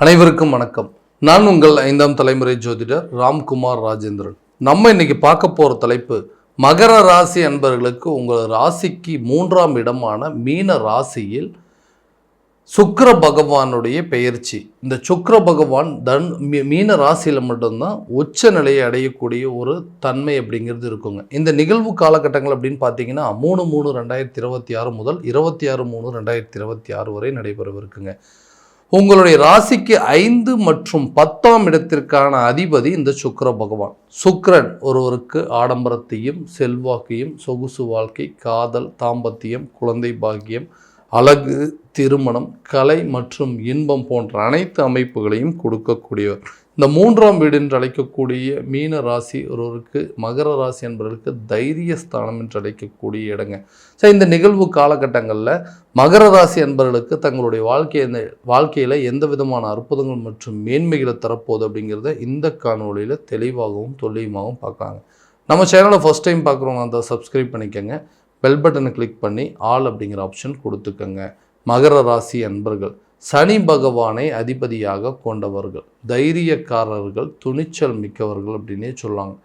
அனைவருக்கும் வணக்கம். நான் உங்கள் 5ஆம் தலைமுறை ஜோதிடர் ராம்குமார் ராஜேந்திரன். நம்ம இன்னைக்கு பார்க்க போகிற தலைப்பு மகர ராசி அன்பர்களுக்கு உங்கள் ராசிக்கு 3ஆம் இடமான மீன ராசியில் சுக்கிர பகவானுடைய பெயர்ச்சி. இந்த சுக்கிர பகவான் மீன ராசியில் மட்டும்தான் உச்ச நிலையை அடையக்கூடிய ஒரு தன்மை அப்படிங்கிறது இருக்குங்க. இந்த நிகழ்வு காலகட்டங்கள் அப்படின்னு பார்த்தீங்கன்னா 3/3/2026 முதல் 26/3/2026 வரை நடைபெறவிருக்குங்க. உங்களுடைய ராசிக்கு 5 மற்றும் 10ஆம் இடத்திற்கான அதிபதி இந்த சுக்கிர பகவான். சுக்கிரன் ஒருவருக்கு ஆடம்பரத்தையும் செல்வாக்கையும் சொகுசு வாழ்க்கை, காதல், தாம்பத்தியம், குழந்தை பாக்கியம், அழகு, திருமணம், கலை மற்றும் இன்பம் போன்ற அனைத்து அமைப்புகளையும் கொடுக்கக்கூடியவர். இந்த 3ஆம் வீடு என்று அழைக்கக்கூடிய மீன ராசி ஒருவருக்கு மகர ராசி என்பவர்களுக்கு தைரிய ஸ்தானம் என்று அழைக்கக்கூடிய இடங்க. இந்த நிகழ்வு காலகட்டங்களில் மகர ராசி என்பவர்களுக்கு தங்களுடைய வாழ்க்கையில் எந்த விதமான அற்புதங்கள் மற்றும் மேன்மைகளை தரப்போகுது அப்படிங்கிறத இந்த காணொலியில் தெளிவாகவும் துல்லியமாகவும் பார்க்கலாங்க. நம்ம சேனலை ஃபர்ஸ்ட் டைம் பார்க்குறவங்க அந்த சப்ஸ்கிரைப் பண்ணிக்கோங்க. பெல் பட்டனை கிளிக் பண்ணி ஆல் அப்படிங்கிற ஆப்ஷன் கொடுத்துக்கோங்க. மகர ராசி அன்பர்கள் சனி பகவானை அதிபதியாக கொண்டவர்கள், தைரியக்காரர்கள், துணிச்சல் மிக்கவர்கள் அப்படின்னே சொல்லாங்க.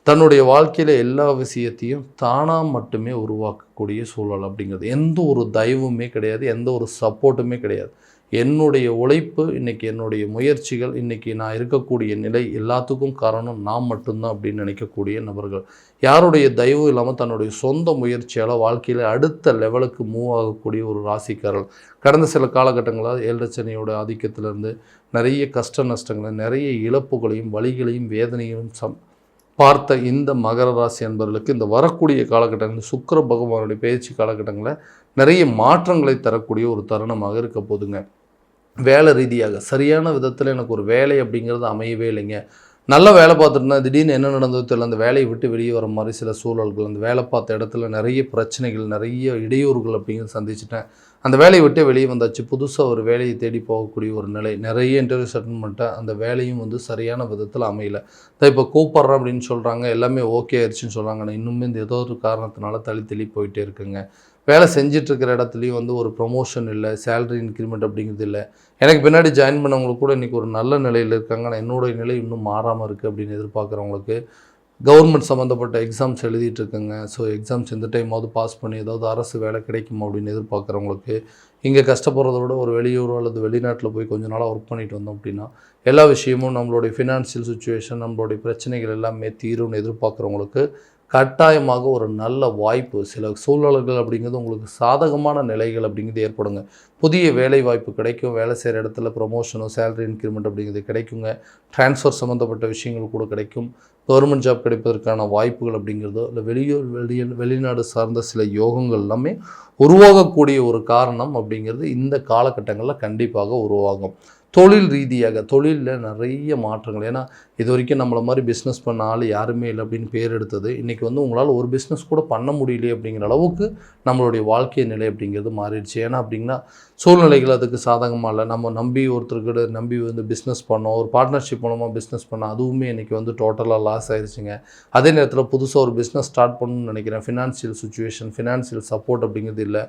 தன்னுடைய வாழ்க்கையில் எல்லா விஷயத்தையும் தானாக மட்டுமே உருவாக்கக்கூடிய சூழல் அப்படிங்கிறது. எந்த ஒரு தயவுமே கிடையாது, எந்த ஒரு சப்போர்ட்டுமே கிடையாது. என்னுடைய உழைப்பு, இன்றைக்கி என்னுடைய முயற்சிகள், இன்றைக்கி நான் இருக்கக்கூடிய நிலை எல்லாத்துக்கும் காரணம் நான் மட்டும்தான் அப்படின்னு நினைக்கக்கூடிய நபர்கள். யாருடைய தயவும் இல்லாமல் தன்னுடைய சொந்த முயற்சியால் வாழ்க்கையில் அடுத்த லெவலுக்கு மூவ் ஆகக்கூடிய ஒரு ராசிக்காரர்கள். கடந்த சில காலகட்டங்களாக 7 சனியோட ஆதிக்கத்திலேருந்து நிறைய கஷ்ட நஷ்டங்களை, நிறைய இழப்புகளையும் வலிகளையும் வேதனையும் பார்த்த இந்த மகர ராசி என்பவர்களுக்கு இந்த வரக்கூடிய காலகட்டங்கள் சுக்கிர பகவானுடைய பயிற்சி காலகட்டங்களில் நிறைய மாற்றங்களை தரக்கூடிய ஒரு தருணமாக இருக்க போதுங்க. வேலை ரீதியாக சரியான விதத்தில் எனக்கு ஒரு வேலை அப்படிங்கிறது அமையவே இல்லைங்க. நல்ல வேலை பார்த்துட்டுனா திடீர்னு என்ன நடந்ததோ தெரியல, அந்த வேலையை விட்டு வெளியே வர மாதிரி சில சூழல்கள், அந்த வேலை பார்த்த இடத்துல நிறைய பிரச்சனைகள், நிறைய இடையூறுகள் அப்படிங்கிறது சந்திச்சிட்டேன். அந்த வேலையை விட்டு வெளியே வந்தாச்சு, புதுசாக ஒரு வேலையை தேடி போகக்கூடிய ஒரு நிலை. நிறைய இன்டர்வியூஸ் அட்டன் பண்ணிட்டேன், அந்த வேலையும் சரியான விதத்தில் அமையலை. இப்போ கூப்பிட்றேன் அப்படின்னு சொல்கிறாங்க, எல்லாமே ஓகே ஆயிடுச்சுன்னு சொல்கிறாங்க. ஆனால் இன்னுமே இந்த ஏதோ ஒரு காரணத்தினால தள்ளி போயிட்டே இருக்குங்க. வேலை செஞ்சிட்ருக்கிற இடத்துலையும் ஒரு ப்ரொமோஷன் இல்லை, சேலரி இன்க்ரிமெண்ட் அப்படிங்கிறது இல்லை. எனக்கு பின்னாடி ஜாயின் பண்ணவங்களுக்கு கூட இன்றைக்கி ஒரு நல்ல நிலையில் இருக்காங்க, ஆனால் என்னோடய நிலை இன்னும் மாறாமல் இருக்குது அப்படின்னு எதிர்பார்க்குறவங்களுக்கு கவர்மெண்ட் சம்மந்தப்பட்ட எக்ஸாம்ஸ் எழுதிட்டுருக்குங்க. எக்ஸாம்ஸ் இந்த டைமாவது பாஸ் பண்ணி ஏதாவது அரசு வேலை கிடைக்குமா அப்படின்னு எதிர்பார்க்குறவங்களுக்கு, இங்கே கஷ்டப்படுறத விட ஒரு வெளியூரோ அல்லது வெளிநாட்டில் போய் கொஞ்ச நாளாக ஒர்க் பண்ணிட்டு வந்தோம் அப்படின்னா எல்லா விஷயமும் நம்மளுடைய ஃபினான்ஷியல் சுச்சுவேஷன், நம்மளுடைய பிரச்சனைகள் எல்லாமே தீரும்னு எதிர்பார்க்குறவங்களுக்கு கட்டாயமாக ஒரு நல்ல வாய்ப்பு, சில சூழ்நிலைகள் அப்படிங்கிறது உங்களுக்கு சாதகமான நிலைகள் அப்படிங்கிறது ஏற்படுங்க. புதிய வேலை வாய்ப்பு கிடைக்கும், வேலை செய்கிற இடத்துல ப்ரொமோஷனோ சேலரி இன்க்ரிமெண்ட் அப்படிங்கிறது கிடைக்குங்க. ட்ரான்ஸ்ஃபர் சம்மந்தப்பட்ட விஷயங்கள் கூட கிடைக்கும். கவர்மெண்ட் ஜாப் கிடைப்பதற்கான வாய்ப்புகள் அப்படிங்கிறதோ இல்லை வெளிநாடு சார்ந்த சில யோகங்கள் எல்லாமே உருவாகக்கூடிய ஒரு காரணம் அப்படிங்கிறது இந்த காலகட்டங்களில் கண்டிப்பாக உருவாகும். தொழில் ரீதியாக தொழிலில் நிறைய மாற்றங்கள். ஏன்னா இது வரைக்கும் நம்மளை மாதிரி பிஸ்னஸ் பண்ண ஆள் யாருமே இல்லை அப்படின்னு பேர் எடுத்தது இன்றைக்கி உங்களால் ஒரு பிஸ்னஸ் கூட பண்ண முடியலையே அப்படிங்கிற அளவுக்கு நம்மளுடைய வாழ்க்கை நிலை அப்படிங்கிறது மாறிடுச்சு. ஏன்னா அப்படின்னா சூழ்நிலைகள் அதுக்கு சாதகமாக இல்லை. நம்ம நம்பி ஒருத்தர்கிட்ட நம்பி பிஸ்னஸ் பண்ணோம், ஒரு பார்ட்னர்ஷிப் மூலமாக பிஸ்னஸ் பண்ணோம், அதுவுமே இன்றைக்கி டோட்டலாக லாஸ் ஆயிடுச்சுங்க. அதே நேரத்தில் புதுசாக ஒரு பிஸ்னஸ் ஸ்டார்ட் பண்ணணும்னு நினைக்கிறேன், ஃபினான்ஷியல் சுச்சுவேஷன், ஃபினான்ஷியல் சப்போர்ட் அப்படிங்கிறது இல்லை.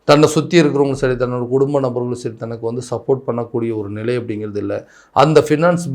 தன்னை சுற்றி இருக்கிறவங்களும் சரி, தன்னோட குடும்ப நபர்களும் சரி, தனக்கு சப்போர்ட் பண்ணக்கூடிய ஒரு நிலை அப்படிங்கிறது இல்லை. அந்த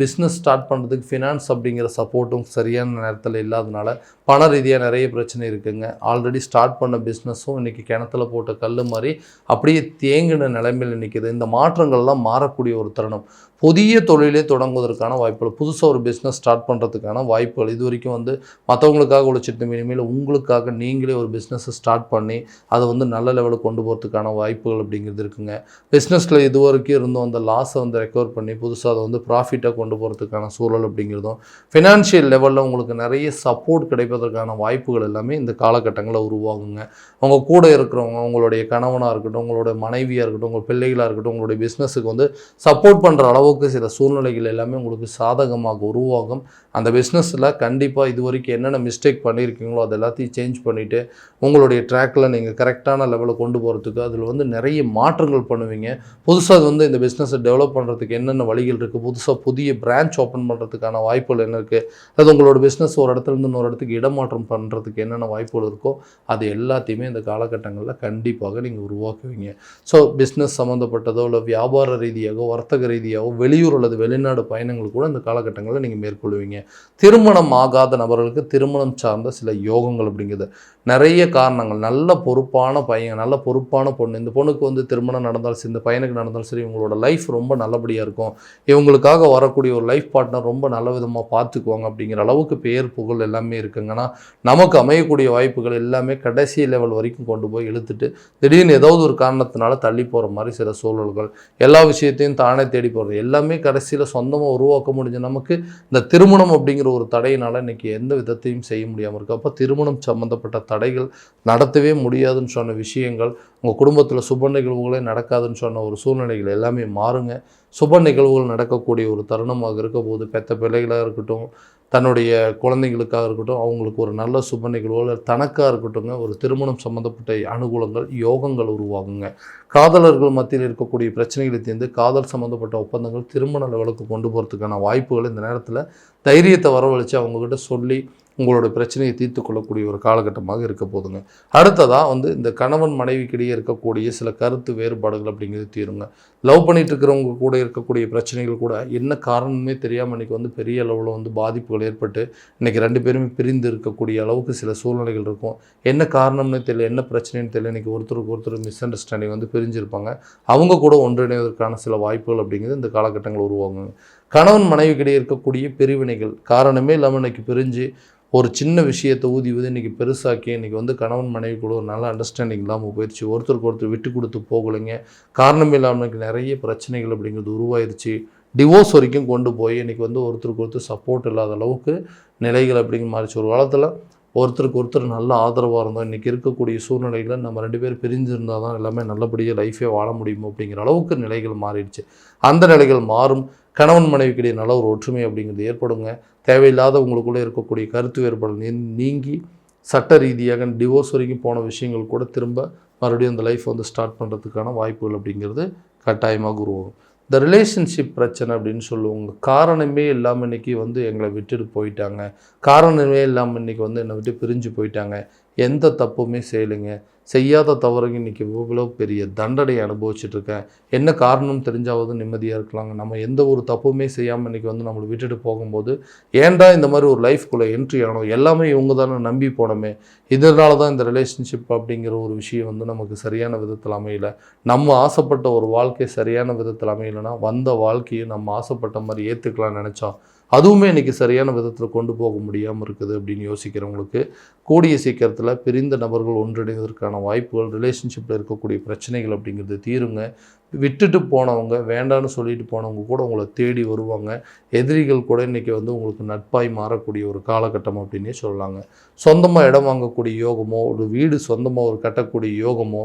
பிஸ்னஸ் ஸ்டார்ட் பண்ணுறதுக்கு ஃபினான்ஸ் அப்படிங்கிற சப்போர்ட்டும் சரியான நேரத்தில் இல்லாதனால பண ரீதியாக நிறைய பிரச்சனை இருக்குங்க. ஆல்ரெடி ஸ்டார்ட் பண்ண பிஸ்னஸும் இன்றைக்கி கிணத்துல போட்ட கல் மாதிரி அப்படியே தேங்கின நிலைமையில் நிற்கிது. இந்த மாற்றங்கள்லாம் மாறக்கூடிய ஒரு தருணம். புதிய தொழிலே தொடங்குவதற்கான வாய்ப்புகள், புதுசாக ஒரு பிஸ்னஸ் ஸ்டார்ட் பண்ணுறதுக்கான வாய்ப்புகள். இது வரைக்கும் மற்றவங்களுக்காக உழைச்சிட்டு இனிமேல் உங்களுக்காக நீங்களே ஒரு பிஸ்னஸை ஸ்டார்ட் பண்ணி அதை நல்ல லெவலுக்கு கொண்டு போகிறதுக்கான வாய்ப்புகள் அப்படிங்கிறது இருக்குங்க. பிஸ்னஸில் இது வரைக்கும் இருந்தும் அந்த லாஸை ரெக்கவர் பண்ணி புதுசாக அதை ப்ராஃபிட்டாக கொண்டு போகிறதுக்கான சூழல் அப்படிங்கிறதும், ஃபினான்ஷியல் லெவலில் உங்களுக்கு நிறைய சப்போர்ட் கிடைப்பதற்கான வாய்ப்புகள் எல்லாமே இந்த காலகட்டங்களில் உருவாகுங்க. அவங்க கூட இருக்கிறவங்க, உங்களுடைய கணவனாக இருக்கட்டும், உங்களுடைய மனைவியாக இருக்கட்டும், உங்கள் பிள்ளைகளாக இருக்கட்டும், உங்களுடைய பிஸ்னஸுக்கு சப்போர்ட் பண்ணுற அளவுக்கு சில சூழ்நிலைகள் எல்லாமே உங்களுக்கு சாதகமாக உருவாகும். அந்த பிஸ்னஸில் கண்டிப்பாக இது வரைக்கும் என்னென்ன மிஸ்டேக் பண்ணியிருக்கீங்களோ அது எல்லாத்தையும் சேஞ்ச் பண்ணிவிட்டு உங்களுடைய ட்ராக்கில் நீங்கள் கரெக்டான லெவலில் கொண்டு போகிறதுக்கு போகிறதுக்கு, அதில் வந்து நிறைய மாற்றங்கள் பண்ணுவீங்க. புதுசாக அது வந்து இந்த பிஸ்னஸை டெவலப் பண்ணுறதுக்கு என்னென்ன வழிகள் இருக்குது, புதுசாக புதிய பிரான்ச் ஓப்பன் பண்ணுறதுக்கான வாய்ப்புகள் என்ன இருக்குது, அது உங்களோட பிஸ்னஸ் ஒரு இடத்துலேருந்து இன்னொரு இடத்துக்கு இடமாற்றம் பண்ணுறதுக்கு என்னென்ன வாய்ப்புகள் இருக்கோ அது எல்லாத்தையுமே இந்த காலகட்டங்களில் கண்டிப்பாக நீங்கள் உருவாக்குவீங்க. ஸோ பிஸ்னஸ் சம்மந்தப்பட்டதோ இல்லை வியாபார ரீதியாகவோ வர்த்தக ரீதியாகவோ வெளியூர் அல்லது வெளிநாடு பயணங்கள் கூட இந்த காலகட்டங்களில் நீங்கள் மேற்கொள்வீங்க. திருமணம் ஆகாத நபர்களுக்கு திருமணம் சார்ந்த சில யோகங்கள் அப்படிங்கிறது நிறைய காரணங்கள். நல்ல பொறுப்பான பையன், நல்ல பொறுப்பான பொண்ணு, இந்த பொண்ணுக்கு வந்து திருமணம் நடந்தாலும் சரி, இந்த பையனுக்கு நடந்தாலும் சரி, இவங்களோட லைஃப் ரொம்ப நல்லபடியாக இருக்கும், இவங்களுக்காக வரக்கூடிய ஒரு லைஃப் பார்ட்னர் ரொம்ப நல்ல விதமாக பார்த்துக்குவாங்க அப்படிங்கிற அளவுக்கு பேர் புகழ் எல்லாமே இருக்குங்கன்னா நமக்கு அமையக்கூடிய வாய்ப்புகள் எல்லாமே கடைசி லெவல் வரைக்கும் கொண்டு போய் இழுத்துட்டு திடீர்னு ஏதாவது ஒரு காரணத்தினால தள்ளி போகிற மாதிரி சில சூழல்கள், எல்லா விஷயத்தையும் தானே தேடி போகிறது எல்லாமே கடைசியில் சொந்தமாக உருவாக்க முடிஞ்ச நமக்கு இந்த திருமணம் அப்படிங்கிற ஒரு தடையினால் இன்றைக்கி எந்த விதத்தையும் செய்ய முடியாமல் இருக்குது. அப்போ திருமணம் சம்மந்தப்பட்ட தடைகள், நடத்தவே முடியாதுன்னு சொன்ன விஷயங்கள், உங்கள் குடும்பத்தில் சுப நிகழ்வுகளே நடக்காதுன்னு சொன்ன ஒரு சூழ்நிலைகள் எல்லாமே மாறுங்க. சுப நிகழ்வுகள் நடக்கக்கூடிய ஒரு தருணமாக இருக்க போது பெற்ற பிள்ளைகளாக இருக்கட்டும், தன்னுடைய குழந்தைங்களுக்காக இருக்கட்டும், அவங்களுக்கு ஒரு நல்ல சுப நிகழ்வுகள், தனக்காக இருக்கட்டும்ங்க ஒரு திருமணம் சம்மந்தப்பட்ட அனுகூலங்கள் யோகங்கள் உருவாகுங்க. காதலர்கள் மத்தியில் இருக்கக்கூடிய பிரச்சனைகளை தீர்ந்து காதல் சம்மந்தப்பட்ட ஒப்பந்தங்கள் திருமண லெவலுக்கு கொண்டு போகிறதுக்கான வாய்ப்புகள் இந்த நேரத்தில் தைரியத்தை வரவழைச்சு அவங்கக்கிட்ட சொல்லி உங்களோட பிரச்சனையை தீர்த்து கொள்ளக்கூடிய ஒரு காலகட்டமாக இருக்க போதுங்க. அடுத்ததாக வந்து இந்த கணவன் மனைவிக்கிடையே இருக்கக்கூடிய சில கருத்து வேறுபாடுகள் அப்படிங்கிறது தீருங்க. லவ் பண்ணிட்டு இருக்கிறவங்க கூட இருக்கக்கூடிய பிரச்சனைகள் கூட என்ன காரணமே தெரியாமல் இன்றைக்கி வந்து பெரிய அளவில் வந்து பாதிப்புகள் ஏற்பட்டு இன்றைக்கி 2 பேருமே பிரிந்து இருக்கக்கூடிய அளவுக்கு சில சூழ்நிலைகள் இருக்கும். என்ன காரணம்னு தெரியல, என்ன பிரச்சனைன்னு தெரியல, இன்றைக்கி ஒருத்தருக்கு ஒருத்தர் மிஸ் அண்டர்ஸ்டாண்டிங் வந்து பிரிஞ்சிருப்பாங்க. அவங்க கூட ஒன்றிணைவதற்கான சில வாய்ப்புகள் அப்படிங்கிறது இந்த காலகட்டங்கள் உருவாகுங்க. கணவன் மனைவிக்கிடையே இருக்கக்கூடிய பிரிவினைகள் காரணமே இல்லாமல் இன்றைக்கி பிரிஞ்சு ஒரு சின்ன விஷயத்தை ஊதி இன்றைக்கி பெருசாக்கி இன்றைக்கி வந்து கணவன் மனைவி கூட ஒரு நல்ல அண்டர்ஸ்டாண்டிங் இல்லாமல் போயிடுச்சு, ஒருத்தருக்கு ஒருத்தர் விட்டு கொடுத்து போகலைங்க, காரணமே இல்லாமல் நிறைய பிரச்சனைகள் அப்படிங்கிறது உருவாயிருச்சு, டிவோர்ஸ் வரைக்கும் கொண்டு போய் இன்றைக்கி வந்து ஒருத்தருக்கு ஒருத்தர் சப்போர்ட் இல்லாத அளவுக்கு நிலைகள் அப்படிங்கிற மாறிச்சு. ஒரு காலத்தில் ஒருத்தருக்கு ஒருத்தர் நல்ல ஆதரவாக இருந்தோம், இன்றைக்கி இருக்கக்கூடிய சூழ்நிலையில் நம்ம 2 பேர் பிரிஞ்சிருந்தால் தான் எல்லாமே நல்லபடியாக லைஃபே வாழ முடியும் அப்படிங்கிற அளவுக்கு நிலைகள் மாறிடுச்சு. அந்த நிலைகள் மாறும். கணவன் மனைவிக்கிடையே நல்ல ஒரு ஒற்றுமை அப்படிங்கிறது ஏற்படுங்க. தேவையில்லாத உங்களுக்குள்ளே இருக்கக்கூடிய கருத்து வேறுபாடு நீங்கி சட்ட ரீதியாக டிவோர்ஸ் வரைக்கும் போன விஷயங்கள் கூட திரும்ப மறுபடியும் அந்த லைஃப் வந்து ஸ்டார்ட் பண்ணுறதுக்கான வாய்ப்புகள் அப்படிங்கிறது கட்டாயமாக உருவாகும். இந்த ரிலேஷன்ஷிப் பிரச்சனை அப்படின்னு சொல்லுவாங்க. காரணமே இல்லாமல் இன்றைக்கி வந்து எங்களை விட்டுட்டு போயிட்டாங்க, காரணமே இல்லாமல் இன்றைக்கி வந்து என்னை விட்டு பிரிஞ்சு போயிட்டாங்க, எந்த தப்புமே செய்யலைங்க, செய்யாத தவறுங்க இன்றைக்கி இவ்வளோ பெரிய தண்டனை அனுபவிச்சுட்ருக்கேன், என்ன காரணம் தெரிஞ்சாவது நிம்மதியாக இருக்கலாங்க, நம்ம எந்த ஒரு தப்புமே செய்யாமல் இன்றைக்கி வந்து நம்மளை விட்டுட்டு போகும்போது ஏன்டா இந்த மாதிரி ஒரு லைஃப்குள்ளே என்ட்ரி ஆகணும், எல்லாமே இவங்க தானே நம்பி போனோமே, இதனால தான் இந்த ரிலேஷன்ஷிப் அப்படிங்கிற ஒரு விஷயம் வந்து நமக்கு சரியான விதத்தில் அமையலை, நம்ம ஆசைப்பட்ட ஒரு வாழ்க்கை சரியான விதத்தில் அமையலைன்னா வந்த வாழ்க்கையை நம்ம ஆசைப்பட்ட மாதிரி ஏற்றுக்கலாம்னு நினச்சோம், அதுவுமே இன்றைக்கி சரியான விதத்தில் கொண்டு போக முடியாமல் இருக்குது அப்படின்னு யோசிக்கிறவங்களுக்கு கூடிய சீக்கிரத்தில் பிரிந்த நபர்கள் ஒன்றிணைவதற்கான வாய்ப்புகள், ரிலேஷன்ஷிப்பில் இருக்கக்கூடிய பிரச்சனைகள் அப்படிங்கிறது தீருங்க. விட்டுட்டு போனவங்க, வேண்டான்னு சொல்லிட்டு போனவங்க கூட உங்களை தேடி வருவாங்க. எதிரிகள் கூட இன்றைக்கி வந்து உங்களுக்கு நட்பாய் மாறக்கூடிய ஒரு காலகட்டம் அப்படின்னே சொல்லலாங்க. சொந்தமாக இடம் வாங்கக்கூடிய யோகமோ, ஒரு வீடு சொந்தமாக ஒரு கட்டக்கூடிய யோகமோ,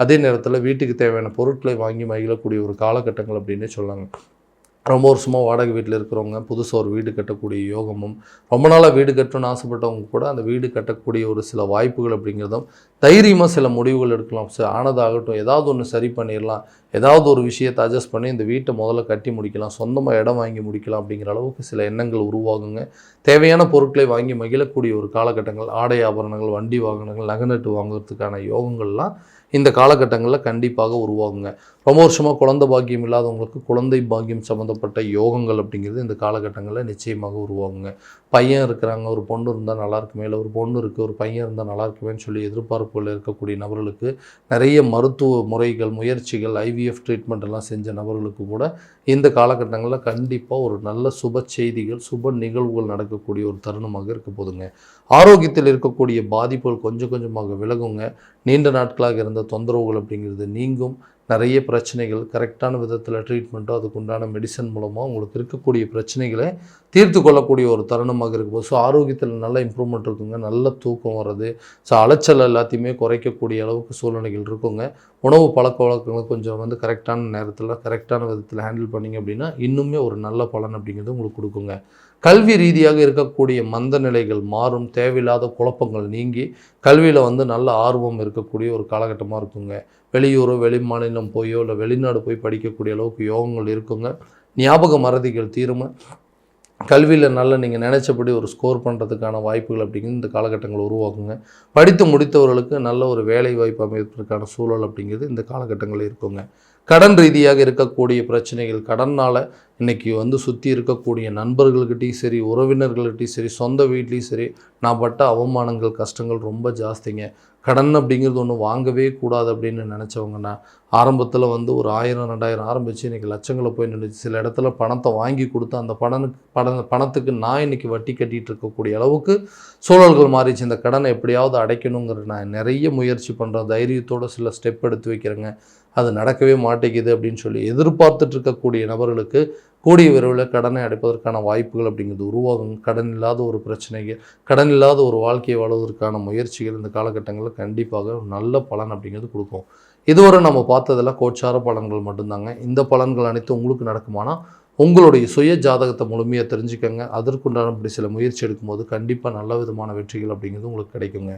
அதே நேரத்தில் வீட்டுக்கு தேவையான பொருட்களை வாங்கி மகிழக்கூடிய ஒரு காலகட்டங்கள் அப்படின்னே சொல்லலாங்க. ரொம்ப வருஷமாக வாடகை வீட்டில் இருக்கிறவங்க புதுசாக ஒரு வீடு கட்டக்கூடிய யோகமும், ரொம்ப நாளாக வீடு கட்டணும்னு ஆசைப்பட்டவங்க கூட அந்த வீடு கட்டக்கூடிய ஒரு சில வாய்ப்புகள் அப்படிங்கிறதும், தைரியமாக சில முடிவுகள் எடுக்கலாம். ஆனதாகட்டும், ஏதாவது ஒன்று சரி பண்ணிடலாம், ஏதாவது ஒரு விஷயத்தை அட்ஜஸ்ட் பண்ணி இந்த வீட்டை முதல்ல கட்டி முடிக்கலாம், சொந்தமாக இடம் வாங்கி முடிக்கலாம் அப்படிங்கிற அளவுக்கு சில எண்ணங்கள் உருவாகுங்க. தேவையான பொருட்களை வாங்கி மகிழக்கூடிய ஒரு காலகட்டங்கள், ஆடை ஆபரணங்கள், வண்டி வாகனங்கள், நகை வாங்குறதுக்கான யோகங்கள்லாம் இந்த காலகட்டங்களில் கண்டிப்பாக உருவாகுங்க. ரொம்ப வருஷமாக குழந்தை பாக்கியம் இல்லாதவங்களுக்கு குழந்தை பாக்கியம் சம்மந்தப்பட்ட யோகங்கள் அப்படிங்கிறது இந்த காலகட்டங்களில் நிச்சயமாக உருவாகுங்க. பையன் இருக்கிறாங்க, ஒரு பொண்ணு இருந்தால் நல்லாயிருக்குமே, இல்லை ஒரு பொண்ணு இருக்குது ஒரு பையன் இருந்தால் நல்லாயிருக்குமேன்னு சொல்லி எதிர்பார்ப்புகள் இருக்கக்கூடிய நபர்களுக்கு நிறைய மருத்துவ முறைகள், முயற்சிகள், ஐவிஎஃப் ட்ரீட்மெண்ட் எல்லாம் செஞ்ச நபர்களுக்கு கூட இந்த காலகட்டங்களில் கண்டிப்பாக ஒரு நல்ல சுப செய்திகள், சுப நிகழ்வுகள் நடக்கக்கூடிய ஒரு தருணமாக இருக்க போதுங்க. ஆரோக்கியத்தில் இருக்கக்கூடிய பாதிப்புகள் கொஞ்சம் கொஞ்சமாக விலகுங்க. நீண்ட நாட்களாக இருந்த தொந்தரவுகள் அப்படிங்கிறது நீங்கும். நிறைய பிரச்சனைகள் கரெக்டான விதத்தில் ட்ரீட்மெண்ட்டோ அதுக்குண்டான மெடிசன் மூலமாக உங்களுக்கு இருக்கக்கூடிய பிரச்சனைகளை தீர்த்து கொள்ளக்கூடிய ஒரு தருணமாக இருக்கும்போது, ஸோ ஆரோக்கியத்தில் நல்ல இம்ப்ரூவ்மெண்ட் இருக்குங்க. நல்ல தூக்கம் வர்றது, ஸோ அலைச்சல் எல்லாத்தையுமே குறைக்கக்கூடிய அளவுக்கு சூழ்நிலைகள் இருக்குங்க. உணவு பழக்க வழக்கங்களை கொஞ்சம் வந்து கரெக்டான நேரத்தில் கரெக்டான விதத்தில் ஹேண்டில் பண்ணிங்க அப்படின்னா இன்னுமே ஒரு நல்ல பலன் அப்படிங்கிறது உங்களுக்கு கொடுக்குங்க. கல்வி ரீதியாக இருக்கக்கூடிய மந்த நிலைகள் மாறும், தேவையில்லாத குழப்பங்கள் நீங்கி கல்வியில் வந்து நல்ல ஆர்வம் இருக்கக்கூடிய ஒரு காலகட்டமாக இருக்குங்க. வெளியூரோ வெளி மாநிலம் போயோ இல்லை வெளிநாடு போய் படிக்கக்கூடிய அளவுக்கு யோகங்கள் இருக்குங்க. ஞாபக மறதிகள் தீருங்க. கல்வியில் நல்ல நீங்கள் நினச்சபடி ஒரு ஸ்கோர் பண்ணுறதுக்கான வாய்ப்புகள் அப்படிங்கிறது இந்த காலகட்டங்கள் உருவாக்குங்க. படித்து முடித்தவர்களுக்கு நல்ல ஒரு வேலை வாய்ப்பு அமைப்பதற்கான சூழல் அப்படிங்கிறது இந்த காலகட்டங்களில் இருக்குங்க. கடன் ரீதியாக இருக்கக்கூடிய பிரச்சனைகள், கடனால் இன்றைக்கி வந்து சுற்றி இருக்கக்கூடிய நண்பர்கள்கிட்டையும் சரி, உறவினர்கள்கிட்டையும் சரி, சொந்த வீட்லேயும் சரி, நான் பட்ட அவமானங்கள் கஷ்டங்கள் ரொம்ப ஜாஸ்திங்க. கடன் அப்படிங்கிறது ஒன்று வாங்கவே கூடாது அப்படின்னு நினச்சவங்கன்னா ஆரம்பத்தில் வந்து ஒரு 1000 2000 ஆரம்பித்து இன்றைக்கி லட்சங்களை போய் நின்றுச்சு. சில இடத்துல பணத்தை வாங்கி கொடுத்து அந்த பணத்துக்கு நான் இன்றைக்கி வட்டி கட்டிகிட்டு இருக்கக்கூடிய அளவுக்கு சூழல்கள் மாறிச்சு. இந்த கடனை எப்படியாவது அடைக்கணுங்கிற நான் நிறைய முயற்சி பண்ணுறேன், தைரியத்தோடு சில ஸ்டெப் எடுத்து வைக்கிறேங்க. அது நடக்கவே மாட்டேங்குது அப்படின்னு சொல்லி எதிர்பார்த்துட்டு இருக்கக்கூடிய நபர்களுக்கு கூடிய விரைவில் கடனை அடைப்பதற்கான வாய்ப்புகள் அப்படிங்கிறது உருவாகும். கடன் இல்லாத ஒரு பிரச்சனைகள், கடன் இல்லாத ஒரு வாழ்க்கையை வாழ்வதற்கான முயற்சிகள் இந்த காலகட்டங்களில் கண்டிப்பாக நல்ல பலன் அப்படிங்கிறது கொடுக்கும். இதுவரை நம்ம பார்த்ததெல்லாம் கோச்சார பலன்கள் மட்டும்தாங்க. இந்த பலன்கள் அனைத்தும் உங்களுக்கு நடக்குமானா உங்களுடைய சுய ஜாதகத்தை முழுமையாக தெரிஞ்சுக்கங்க. அதற்குண்டான இப்படி சில முயற்சி எடுக்கும்போது கண்டிப்பாக நல்ல விதமான வெற்றிகள் அப்படிங்கிறது உங்களுக்கு கிடைக்குங்க.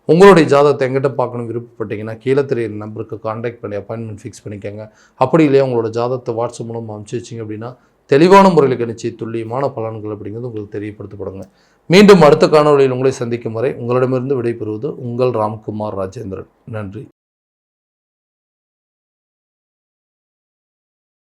உங்களுடைய ஜாதகத்தை எங்கிட்ட பார்க்கணும் விருப்பப்பட்டீங்கன்னா கீழே தெரியிற நம்பருக்கு கான்டாக்ட் பண்ணி அப்பாயின்மெண்ட் ஃபிக்ஸ் பண்ணிக்கோங்க. அப்படி இல்லையா உங்களோட ஜாதகத்தை வாட்ஸ்அப் மூலம் அனுப்பிச்சு வச்சிங்க அப்படின்னா தெளிவான முறையில் கணிச்சு துல்லியமான பலன்கள் அப்படிங்கிறது உங்களுக்கு தெரியப்படுத்தப்படுங்க. மீண்டும் அடுத்த காணொலியில் உங்களை சந்திக்கும் வரை உங்களிடமிருந்து விடைபெறுவது உங்கள் ராம்குமார் ராஜேந்திரன். நன்றி.